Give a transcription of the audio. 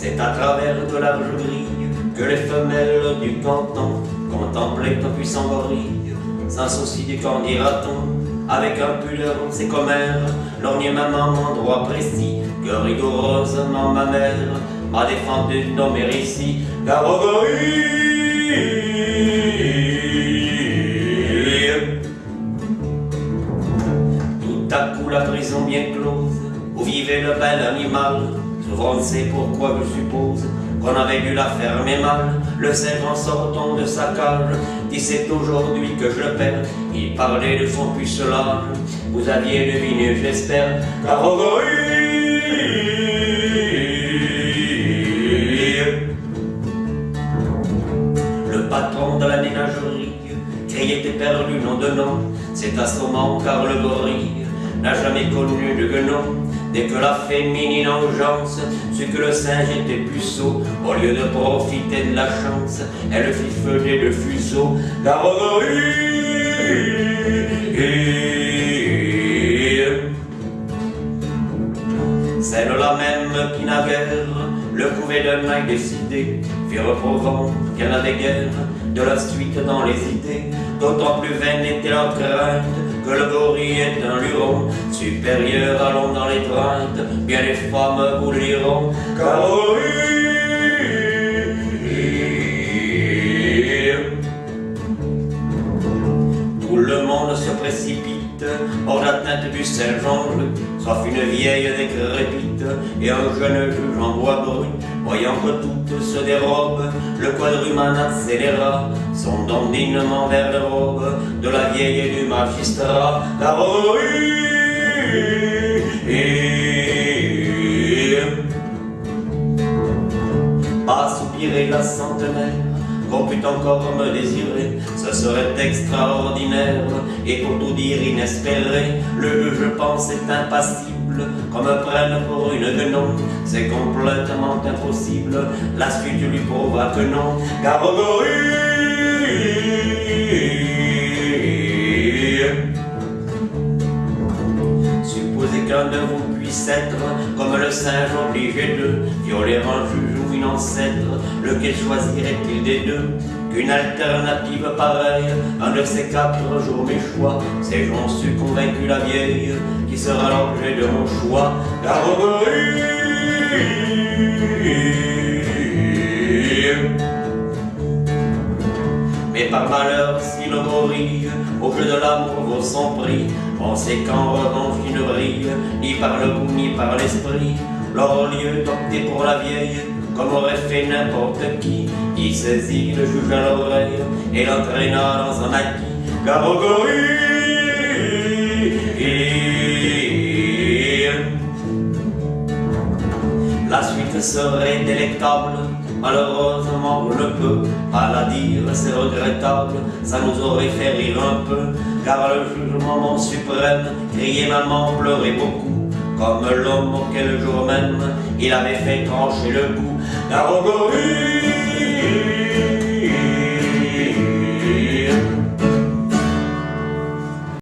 C'est à travers de larges grilles que les femelles du canton contemplaient un puissant gorille. Sans souci du qu'en dira-t-on, avec impudeur c'est commère, lorgner ma maman endroit précis, que rigoureusement ma mère m'a défendu de nommer ici la gorille. Tout à coup la prison bien close, où vivait le bel animal, souvent on sait pourquoi je suppose qu'on avait dû la fermer mal. Le cerf en sortant de sa cage dit c'est aujourd'hui que je le perds. Il parlait de son pucelage, vous aviez deviné j'espère, la gorille. Le patron de la ménagerie criait éperdu nom de nom, c'est assommant car le gorille n'a jamais connu de guenon. Dès que la féminine engeance sut que le singe était puceau, au lieu de profiter de la chance, elle fit feuder de fuseau la gorille. Celle-là même qui naguère le couvait de main décidé, fit reprouvant qu'elle n'avait guère de la suite dans les idées. D'autant plus vaine était la crainte que le gorille est un luron supérieur, allons dans l'étreinte, bien les femmes vous liront. Gorille. Tout le monde se précipite hors d'atteinte du Saint-Jean-Louis, sauf une vieille décrépite et un jeune juge en bois brut. Voyant que tout se dérobe, le quadruman accéléra son dandinement vers le robe de la vieille et du magistrat. La gorille. Pas soupirer la centenaire, qu'on pût encore me désirer, ce serait extraordinaire, et pour tout dire inespéré, le juge pense est impassible, qu'on me prenne pour une guenon, c'est complètement impossible, la suite lui prouva que non, car gorille. Supposez qu'un de vous puisse être, comme le singe obligé de violer un juge ou une ancêtre, lequel choisirait-il des deux? Qu'une alternative pareille, un de ces 4 jours mes choix, c'est j'en suis convaincu la vieille, qui sera l'objet de mon choix, la gorille. Mais par malheur, si le gorille au jeu de l'amour vaut son prix, pensez qu'en revanche il ne brille ni par le goût ni par l'esprit. Lors au lieu d'opter pour la vieille, comme aurait fait n'importe qui saisit le juge à l'oreille et l'entraîna dans un maquis. La gorille. La suite serait délectable, malheureusement je ne peux pas la dire, c'est regrettable, ça nous aurait fait rire un peu, car le jugement suprême criait maman, pleurait beaucoup, comme l'homme auquel le jour même il avait fait trancher le cou. La gorille.